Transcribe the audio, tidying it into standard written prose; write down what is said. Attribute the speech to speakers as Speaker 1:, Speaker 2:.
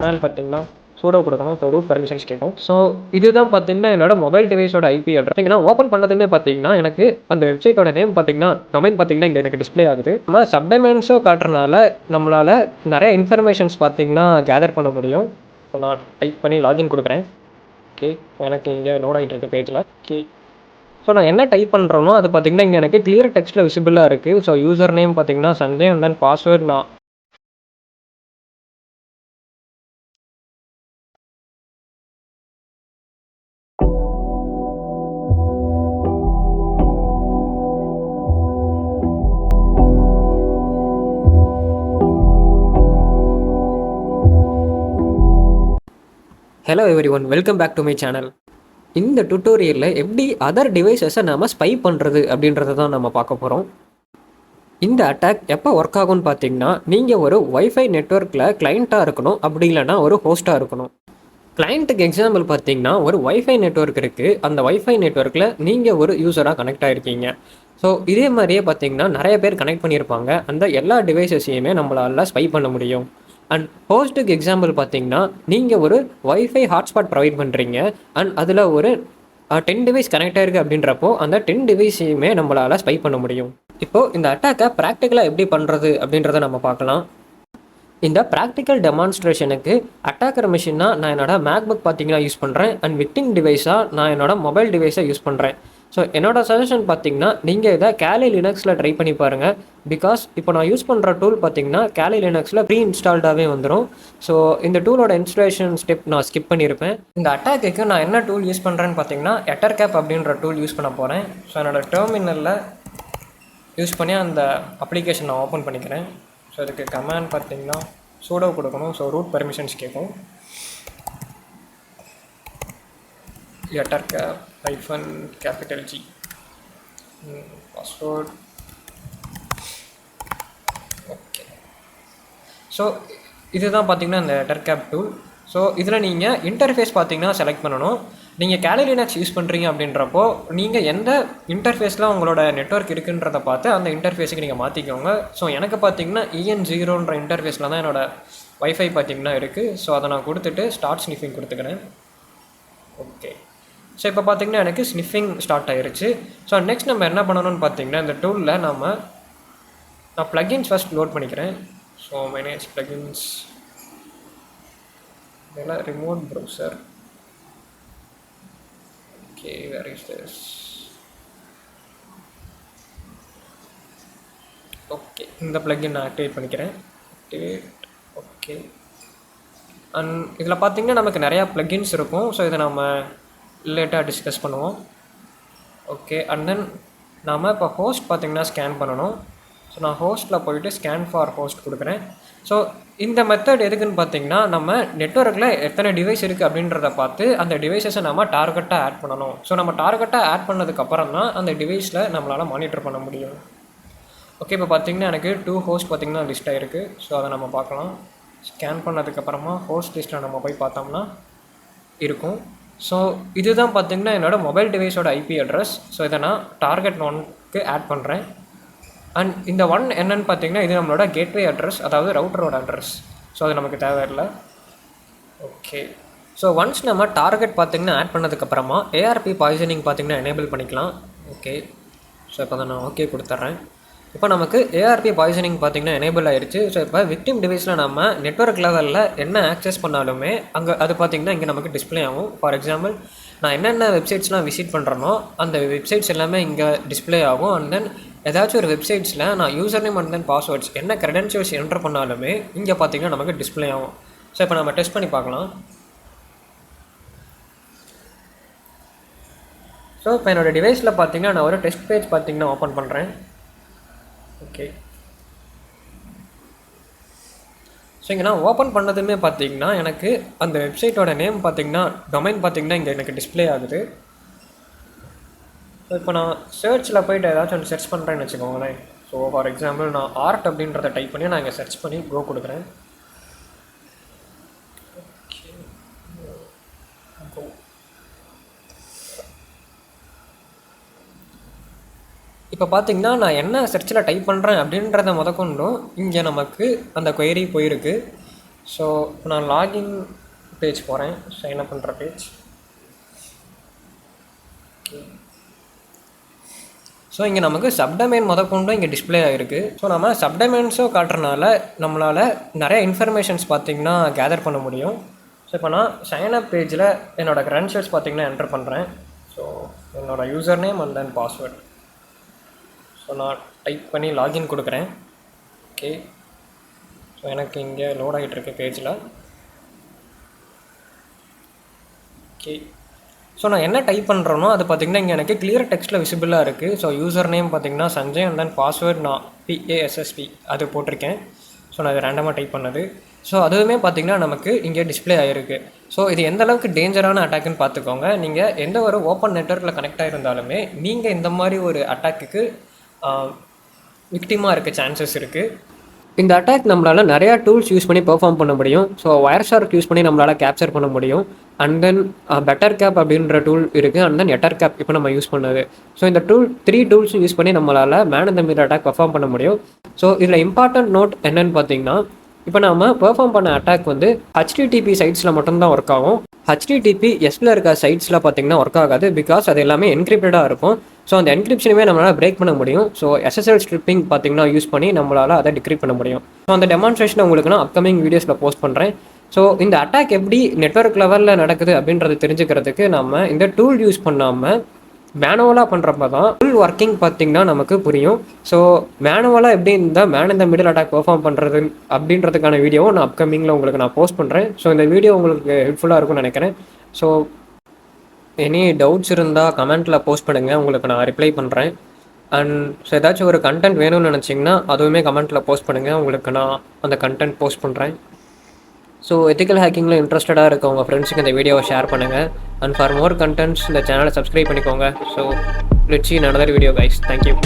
Speaker 1: மேலே பார்த்தீங்கன்னா சூடோ கொடுக்கணும். ஸோ ரூட் பர்மிஷன்ஸ் கேட்கும். ஸோ இதுதான் பார்த்தீங்கன்னா என்னோட மொபைல் டிவைஸோட ஐபி அட்ரஸ். பார்த்தீங்கன்னா ஓப்பன் பண்ணதுமே பார்த்தீங்கன்னா எனக்கு அந்த வெப்சைட்டோட நேம் பார்த்தீங்கன்னா டொமைன் பார்த்தீங்கன்னா இங்கே எனக்கு டிஸ்பிளே ஆகுது. நம்ம சப்டொமைன்ஸோ காட்டுறதுனால நம்மளால் நிறைய இன்ஃபர்மேஷன்ஸ் பார்த்தீங்கன்னா கேதர் பண்ண முடியும். ஸோ நான் டைப் பண்ணி லாகின் கொடுக்குறேன். ஓகே, எனக்கு இங்கே லோட் ஆகிட்டு இருக்கு பேஜில். ஓகே, ஸோ நான் என்ன டைப் பண்ணுறேனோ அது பார்த்தீங்கன்னா இங்கே எனக்கு கிளியர் டெக்ஸ்ட்டில் விசிபிளாக இருக்குது. ஸோ யூசர் நேம் பார்த்தீங்கன்னா சந்தே அண்ட் தென் பாஸ்வேர்ட் நான் hello everyone, welcome back to my channel. இந்த டுட்டோரியலில் எப்படி அதர் டிவைசஸை நம்ம ஸ்பை பண்ணுறது அப்படின்றத தான் நம்ம பார்க்க போகிறோம். இந்த அட்டாக் எப்போ ஒர்க் ஆகும்னு பார்த்தீங்கன்னா, நீங்கள் ஒரு வைஃபை நெட்வொர்க்கில் கிளைண்ட்டாக இருக்கணும், அப்படி இல்லைனா ஒரு ஹோஸ்ட்டாக இருக்கணும். கிளைண்ட்டுக்கு எக்ஸாம்பிள் பார்த்தீங்கன்னா, ஒரு வைஃபை நெட்வொர்க் இருக்குது. அந்த வைஃபை நெட்வொர்க்கில் நீங்கள் ஒரு யூஸராக கனெக்ட் ஆகிருக்கீங்க. ஸோ இதே மாதிரியே பார்த்தீங்கன்னா நிறைய பேர் கனெக்ட் பண்ணியிருப்பாங்க. அந்த எல்லா டிவைசஸையுமே நம்மளால் ஸ்பை பண்ண முடியும். அண்ட் ஹோஸ்ட்டுக்கு எக்ஸாம்பிள் பார்த்தீங்கன்னா, நீங்கள் ஒரு வைஃபை ஹாட்ஸ்பாட் ப்ரொவைட் பண்ணுறீங்க. அண்ட் அதில் ஒரு 10 டிவைஸ் கனெக்ட் ஆகிருக்கு அப்படின்றப்போ அந்த 10 டிவைஸையுமே நம்மளால் ஸ்பை பண்ண முடியும். இப்போது இந்த அட்டாக்கை ப்ராக்டிக்கலாக எப்படி பண்ணுறது அப்படின்றத நம்ம பார்க்கலாம். இந்த ப்ராக்டிக்கல் டெமான்ஸ்ட்ரேஷனுக்கு அட்டாக்கர் மிஷினாக நான் என்னோடய மேக்புக் பார்த்தீங்கன்னா யூஸ் பண்ணுறேன். அண்ட் விக்டிம் டிவைஸாக நான் என்னோடய மொபைல் டிவைஸை யூஸ் பண்ணுறேன். ஸோ என்னோடய சஜஷன் பார்த்தீங்கன்னா, நீங்கள் இதை கேலி லினக்ஸில் ட்ரை பண்ணி பாருங்கள். பிகாஸ் இப்போ நான் யூஸ் பண்ணுற டூல் பார்த்தீங்கன்னா கேலி லினக்ஸில் ப்ரீ இன்ஸ்டால்டாகவே வந்துடும். ஸோ இந்த டூலோட இன்ஸ்டாலேஷன் ஸ்டெப் நான் ஸ்கிப் பண்ணியிருப்பேன். இந்த அட்டாக்கு நான் என்ன டூல் யூஸ் பண்ணுறேன்னு பார்த்தீங்கன்னா, Ettercap அப்படின்ற டூல் யூஸ் பண்ண போகிறேன். ஸோ என்னோடய டெர்மினலில் யூஸ் பண்ணி அந்த அப்ளிகேஷன் நான் ஓப்பன் பண்ணிக்கிறேன். ஸோ அதுக்கு கமாண்ட் பார்த்தீங்கன்னா சூடோ கொடுக்கணும். ஸோ ரூட் பர்மிஷன்ஸ் கேட்கும். Ettercap -G password. Okay, so இதுதான் பார்த்தீங்கன்னா இந்த Ettercap டூல். ஸோ இதில் நீங்கள் இன்டர்ஃபேஸ் பார்த்தீங்கன்னா செலக்ட் பண்ணணும். நீங்கள் கேலி லினக்ஸ் யூஸ் பண்ணுறீங்க அப்படின்றப்போ நீங்கள் எந்த இன்டர்ஃபேஸில் உங்களோட நெட்வொர்க் இருக்குன்றதை பார்த்து அந்த இன்டர்ஃபேஸுக்கு நீங்கள் மாற்றிக்கோங்க. ஸோ எனக்கு பார்த்தீங்கன்னா EN0ன்ற இன்டர்ஃபேஸில் தான் என்னோடய வைஃபை பார்த்தீங்கன்னா இருக்குது. ஸோ அதை நான் கொடுத்துட்டு ஸ்டார்ட் ஸ்னிஃபிங் கொடுத்துக்கிறேன். ஓகே, ஸோ இப்போ பார்த்தீங்கன்னா எனக்கு ஸ்னிஃபிங் ஸ்டார்ட் ஆகிருச்சு. ஸோ நெக்ஸ்ட் நம்ம என்ன பண்ணணும்னு பார்த்தீங்கன்னா, இந்த டூலில் நான் ப்ளகின்ஸ் ஃபஸ்ட் லோட் பண்ணிக்கிறேன். ஸோ மேனேஜ் ப்ளகின்ஸ், இதெல்லாம் remote browser. Okay, where is this? Okay, இந்த ப்ளகின் நான் ஆக்டிவேட் பண்ணிக்கிறேன். ஓகே, அண்ட் இதில் பார்த்தீங்கன்னா நமக்கு நிறையா ப்ளகின்ஸ் இருக்கும். ஸோ இதை நம்ம லேட்டாக டிஸ்கஸ் பண்ணுவோம். ஓகே, அண்ட் தென் நாம் இப்போ ஹோஸ்ட் பார்த்திங்கன்னா ஸ்கேன் பண்ணணும். ஸோ நான் ஹோஸ்ட்டில் போயிட்டு ஸ்கேன் ஃபார் ஹோஸ்ட் கொடுக்குறேன். ஸோ இந்த மெத்தட் எதுக்குன்னு பார்த்தீங்கன்னா, நம்ம நெட்வொர்க்கில் எத்தனை டிவைஸ் இருக்குது அப்படின்றத பார்த்து அந்த டிவைஸஸை நம்ம டார்கெட்டாக ஆட் பண்ணணும். ஸோ நம்ம டார்கெட்டாக ஆட் பண்ணதுக்கப்புறம் தான் அந்த டிவைஸில் நம்மளால் மானிட்டர் பண்ண முடியும். ஓகே, இப்போ பார்த்திங்கன்னா எனக்கு 2 ஹோஸ்ட் பார்த்திங்கன்னா லிஸ்ட் ஆகிருக்கு. ஸோ அதை நம்ம பார்க்கலாம். ஸ்கேன் பண்ணதுக்கப்புறமா ஹோஸ்ட் லிஸ்ட்டில் நம்ம போய் பார்த்தோம்னா இருக்கும். ஸோ இதுதான் பார்த்திங்கன்னா என்னோடய மொபைல் டிவைஸோட ஐபி அட்ரஸ். ஸோ இதை நான் டார்கெட் 1க்கு ஆட் பண்ணுறேன். அண்ட் இந்த 1 என்னன்னு பார்த்தீங்கன்னா, இது நம்மளோட கேட்வே அட்ரஸ், அதாவது ரவுட்டரோட அட்ரஸ். ஸோ அது நமக்கு தேவையில்லை. ஓகே, ஸோ ஒன்ஸ் நம்ம டார்கெட் பார்த்திங்கன்னா ஆட் பண்ணதுக்கப்புறமா ஏஆர்பி பாய்சனிங் பார்த்திங்கன்னா எனேபிள் பண்ணிக்கலாம். ஓகே, ஸோ இப்போ தான் நான் ஓகே கொடுத்துட்றேன். இப்போ நமக்கு ஏஆர்பி பாய்சனிங் பார்த்திங்கன்னா எனேபிள் ஆகிடுச்சு. ஸோ இப்போ விக்டிம் டிவைஸில் நம்ம நெட்வொர்க் லெவலில் என்ன ஆக்சஸ் பண்ணாலுமே அங்கே அது பார்த்திங்கன்னா இங்கே நமக்கு டிஸ்பிளே ஆகும். ஃபார் எக்ஸாம்பிள், நான் என்னென்ன வெப்சைட்ஸ்லாம் விசிட் பண்ணுறேனோ அந்த வெப்சைட்ஸ் எல்லாமே இங்கே டிஸ்பிளே ஆகும். அண்ட் தென் ஏதாச்சும் ஒரு வெப்சைட்ஸில் நான் user name and then passwords என்ன க்ரெடென்ஷியல்ஸ் என்டர் பண்ணாலுமே இங்கே பார்த்திங்கன்னா நமக்கு டிஸ்பிளே ஆகும். ஸோ இப்போ நம்ம டெஸ்ட் பண்ணி பார்க்கலாம். ஸோ இப்போ என்னோடய டிவைஸில் பார்த்திங்கன்னா நான் ஒரு டெஸ்ட் பேஜ் பார்த்திங்கன்னா ஓப்பன் பண்ணுறேன். ஓகே, ஸோ இங்கே நான் ஓப்பன் பண்ணதுமே பார்த்தீங்கன்னா எனக்கு அந்த வெப்சைட்டோட நேம் பார்த்தீங்கன்னா டொமைன் பார்த்தீங்கன்னா இங்கே எனக்கு டிஸ்பிளே ஆகுது. ஸோ இப்போ நான் சர்ச்சில் போய்ட்டு ஏதாச்சும் ஒன்று சர்ச் பண்ணுறேன்னு வச்சுக்கோங்களேன். ஸோ ஃபார் எக்ஸாம்பிள் நான் ஆர்ட் அப்படின்றத டைப் பண்ணி நான் இங்கே சர்ச் பண்ணி கோ கொடுக்குறேன். இப்போ பார்த்தீங்கன்னா நான் என்ன சர்ச்சில் டைப் பண்ணுறேன் அப்படின்றத முதற்கொண்டும் இங்கே நமக்கு அந்த கொயரி போயிருக்கு. ஸோ நான் லாகின் பேஜ் போகிறேன், சைன் அப் பண்ணுற பேஜ். ஓகே, ஸோ இங்கே நமக்கு சப்டொமைன் முதற்கொண்டும் இங்கே டிஸ்பிளே ஆகிருக்கு. ஸோ நம்ம சப்டொமைன்ஸும் காட்டுறதுனால நம்மளால் நிறைய இன்ஃபர்மேஷன்ஸ் பார்த்திங்கன்னா கேதர் பண்ண முடியும். ஸோ இப்போ நான் சைன் அப் பேஜில் என்னோடய க்ரெடென்ஷியல்ஸ் பார்த்திங்கன்னா என்டர் பண்ணுறேன். ஸோ என்னோடய user name and then password. So நான் டைப் பண்ணி லாகின் கொடுக்குறேன். ஓகே, ஸோ எனக்கு இங்கே லோட் ஆகிட்டுருக்கு பேஜில். ஓகே, ஸோ நான் என்ன டைப் பண்ணுறேனோ அது பார்த்திங்கன்னா இங்கே எனக்கு கிளியர் டெக்ஸ்ட்டில் விசிபிளாக இருக்குது. ஸோ யூசர் நேம் பார்த்திங்கன்னா சஞ்சய் அண்ட் தென் பாஸ்வேர்ட் நான் PASSP அது போட்டிருக்கேன். ஸோ நான் இது ரேண்டமாக டைப் பண்ணது. ஸோ அதுவுமே பார்த்திங்கன்னா நமக்கு இங்கே டிஸ்பிளே ஆகிருக்கு. ஸோ இது எந்த அளவுக்கு டேஞ்சரான அட்டாக்குன்னு பார்த்துக்கோங்க. நீங்கள் எந்த ஒரு ஓப்பன் நெட்வொர்க்கில் கனெக்ட் ஆகிருந்தாலுமே நீங்கள் இந்த மாதிரி ஒரு அட்டாக்குக்கு விக்டிமாக இருக்க சான்சஸ் இருக்குது. இந்த அட்டாக் நம்மளால் நிறையா டூல்ஸ் யூஸ் பண்ணி பெர்ஃபார்ம் பண்ண முடியும். ஸோ வயர்ஷார்க் யூஸ் பண்ணி நம்மளால் கேப்சர் பண்ண முடியும். அண்ட் தென் பெட்டர்கேப் அப்படின்ற டூல் இருக்குது. அண்ட் தென் எட்டர்கேப் இப்போ நம்ம யூஸ் பண்ணது. ஸோ இந்த 3 டூல்ஸும் யூஸ் பண்ணி நம்மளால் மேன் இந்த மீர் அட்டாக் பெர்ஃபார்ம் பண்ண முடியும். ஸோ இதில் இம்பார்ட்டன்ட் நோட் என்னென்னு பார்த்தீங்கன்னா, இப்போ நம்ம பெர்ஃபார்ம் பண்ண அட்டாக் வந்து HTTP சைட்ஸில் மட்டும்தான் ஒர்க் ஆகும். HTTPSல இருக்க சைட்ஸில் பார்த்திங்கன்னா ஒர்க் ஆகாது. பிகாஸ் அது எல்லாமே என்கிரிப்டடாக இருக்கும். ஸோ அந்த என்கிரிப்ஷனுமே நம்மளால் பிரேக் பண்ண முடியும். ஸோ SSL ஸ்ட்ரிப்பிங் பார்த்திங்கன்னா யூஸ் பண்ணி நம்மளால் அதை டிக்ரிப்ட் பண்ண முடியும். ஸோ அந்த டெமான்ஸ்ட்ரேஷன் உங்களுக்கு நான் அப்கமிங் வீடியோஸில் போஸ்ட் பண்ணுறேன். ஸோ இந்த அட்டாக் எப்படி நெட்வொர்க் லெவலில் நடக்குது அப்படின்றது தெரிஞ்சுக்கிறதுக்கு நம்ம இந்த டூல் யூஸ் பண்ணாமல் மேனுவலாக பண்ணுறப்ப தான் ஃபுல் ஒர்க்கிங் பார்த்திங்கன்னா நமக்கு புரியும். ஸோ மேனுவலாக எப்படி இந்த மேன் இந்த மிடில் அட்டாக் பெர்ஃபார்ம் பண்ணுறது அப்படின்றதுக்கான வீடியோவும் நான் அப்கமிங்கில் உங்களுக்கு நான் போஸ்ட் பண்ணுறேன். ஸோ இந்த வீடியோ உங்களுக்கு ஹெல்ப்ஃபுல்லாக இருக்கும்னு நினைக்கிறேன். ஸோ எனி டவுட்ஸ் இருந்தால் கமெண்ட்டில் போஸ்ட் பண்ணுங்கள், உங்களுக்கு நான் ரிப்ளை பண்ணுறேன். அண்ட் ஸோ ஏதாச்சும் ஒரு கண்டென்ட் வேணும்னு நினச்சிங்கன்னா அதுவுமே கமெண்ட்டில் போஸ்ட் பண்ணுங்கள், உங்களுக்கு நான் அந்த கண்டென்ட் போஸ்ட் பண்ணுறேன். ஸோ எத்திக்கல் ஹேக்கிங்கில் இன்ட்ரெஸ்டடாக இருக்க உங்கள் ஃப்ரெண்ட்ஸுக்கு இந்த வீடியோவை ஷேர் பண்ணுங்கள். அண்ட் ஃபார் மோர் கண்டென்ட்ஸ் இந்த சேனலை சப்ஸ்கிரைப் பண்ணிக்கோங்க. So let's see another video guys. Thank you.